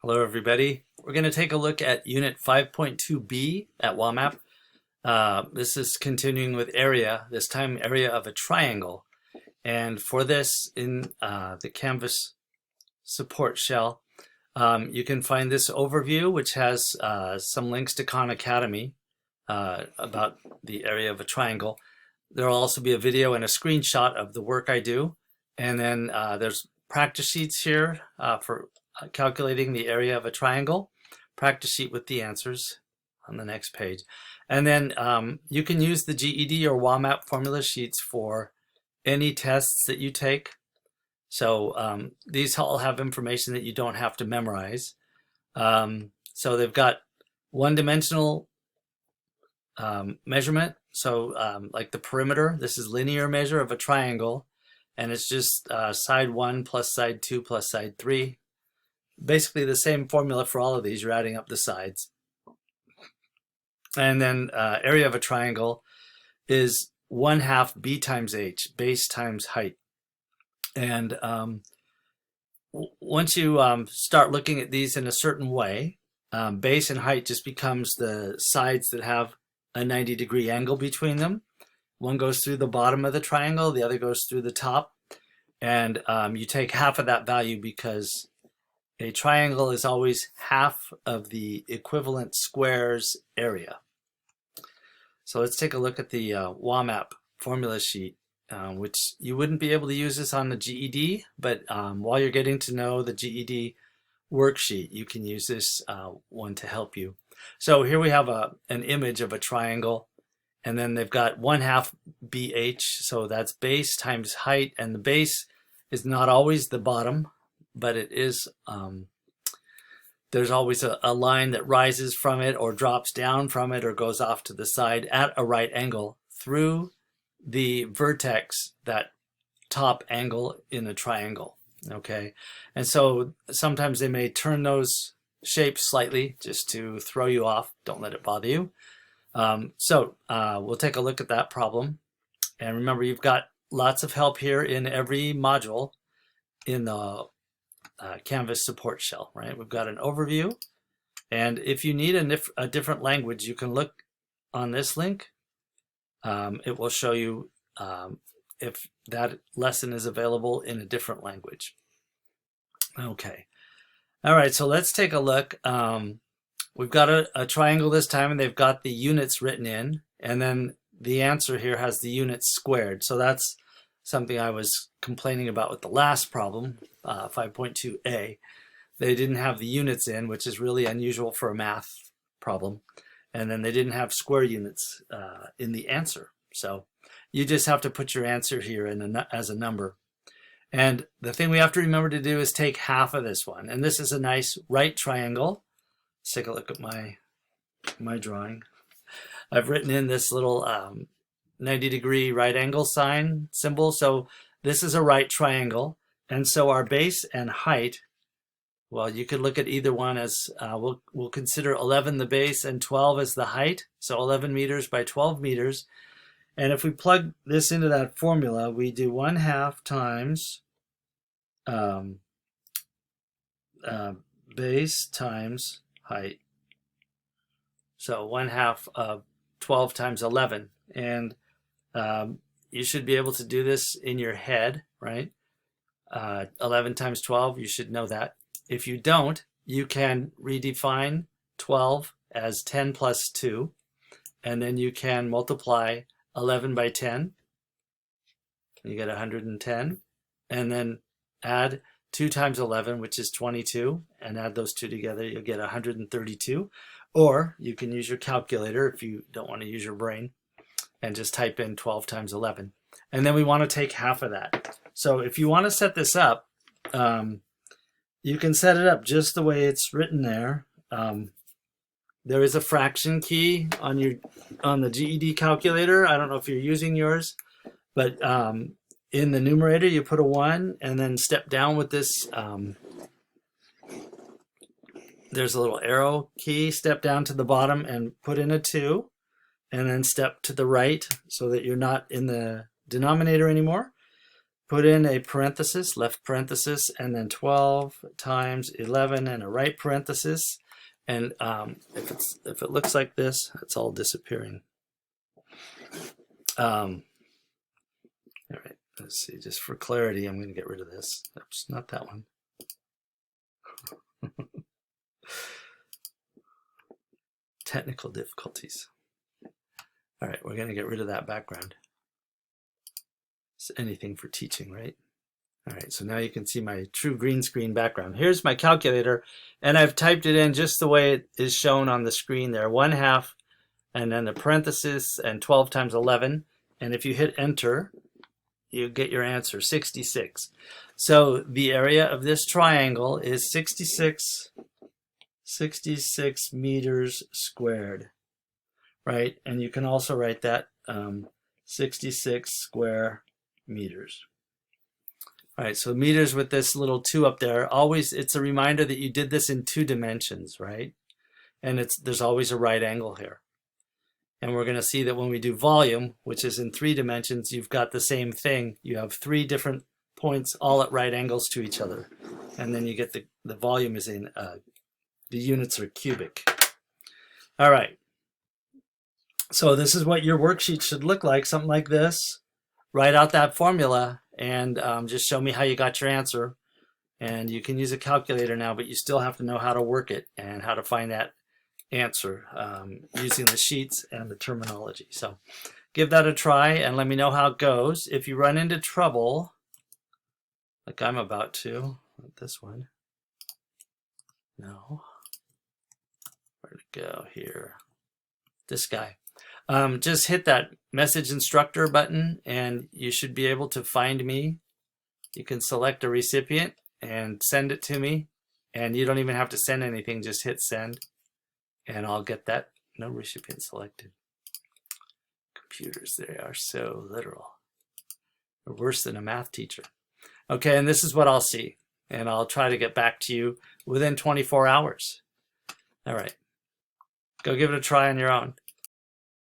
Hello everybody. We're going to take a look at Unit 5.2b at WAMAP. This is continuing with area, this time area of a triangle. And for this in the Canvas support shell, you can find this overview which has some links to Khan Academy about the area of a triangle. There will also be a video and a screenshot of the work I do. And then there's practice sheets here for calculating the area of a triangle, practice sheet with the answers on the next page. And then you can use the GED or WAMAP formula sheets for any tests that you take. So these all have information that you don't have to memorize. So they've got one-dimensional measurement. So like the perimeter, this is linear measure of a triangle, and it's just side 1 plus side 2 plus side 3. Basically the same formula for all of these. You're adding up the sides. And then area of a triangle is 1/2 b times h, base times height. And once you start looking at these in a certain way, base and height just becomes the sides that have a 90-degree angle between them. One goes through the bottom of the triangle, the other goes through the top. And you take half of that value because a triangle is always half of the equivalent square's area. So let's take a look at the WAMAP formula sheet, which you wouldn't be able to use this on the GED, but while you're getting to know the GED worksheet, you can use this one to help you. So here we have an image of a triangle, and then they've got 1/2 BH, so that's base times height, and the base is not always the bottom, but it is, there's always a line that rises from it or drops down from it or goes off to the side at a right angle through the vertex, that top angle in a triangle, okay? And so sometimes they may turn those shapes slightly just to throw you off. Don't let it bother you. We'll take a look at that problem. And remember, you've got lots of help here in every module in the Canvas support shell, right? We've got an overview, and if you need a different language, you can look on this link. It will show you if that lesson is available in a different language. Okay. All right, so let's take a look. We've got a triangle this time, and they've got the units written in, and then the answer here has the units squared. So that's something I was complaining about with the last problem, 5.2a. They didn't have the units in, which is really unusual for a math problem. And then they didn't have square units in the answer. So you just have to put your answer here as a number. And the thing we have to remember to do is take half of this one. And this is a nice right triangle. Let's take a look at my drawing. I've written in this little 90-degree right angle sign symbol. So this is a right triangle. And so our base and height, well, you could look at either one as, we'll consider 11 the base and 12 as the height. So 11 meters by 12 meters. And if we plug this into that formula, we do 1/2 times base times height. So 1/2 of 12 times 11. And you should be able to do this in your head, right? 11 times 12, you should know that. If you don't, you can redefine 12 as 10 plus 2, and then you can multiply 11 by 10. You get 110, and then add 2 times 11, which is 22, and add those two together, you'll get 132. Or you can use your calculator if you don't want to use your brain, and just type in 12 times 11. And then we want to take half of that. So if you want to set this up, you can set it up just the way it's written there. There is a fraction key on the GED calculator. I don't know if you're using yours, but in the numerator you put a 1, and then step down with this. There's a little arrow key. Step down to the bottom and put in a 2, and then step to the right so that you're not in the denominator anymore. put in a parenthesis, left parenthesis, and then 12 times 11 and a right parenthesis. And if it looks like this, it's all disappearing. All right, let's see, just for clarity, I'm going to get rid of this. Oops, not that one. Technical difficulties. All right, we're going to get rid of that background. It's anything for teaching, right? All right, so now you can see my true green screen background. Here's my calculator, and I've typed it in just the way it is shown on the screen there, 1/2, and then the parenthesis, and 12 times 11. And if you hit enter, you get your answer, 66. So the area of this triangle is 66 meters squared, right? And you can also write that 66 square meters. All right, so meters with this little 2 up there, always, it's a reminder that you did this in 2 dimensions, right? And there's always a right angle here. And we're going to see that when we do volume, which is in 3 dimensions, you've got the same thing. You have 3 different points all at right angles to each other. And then you get the volume is in, the units are cubic. All right. So this is what your worksheet should look like, something like this. Write out that formula and just show me how you got your answer. And you can use a calculator now, but you still have to know how to work it and how to find that answer using the sheets and the terminology. So give that a try and let me know how it goes. If you run into trouble, like I'm about to, with this one. No. Where'd it go here? This guy. Just hit that message instructor button and you should be able to find me. You can select a recipient and send it to me, and you don't even have to send anything, just hit send and I'll get that. No recipient selected. Computers, they are so literal. They're worse than a math teacher. Okay, and this is what I'll see, and I'll try to get back to you within 24 hours. All right, go give it a try on your own.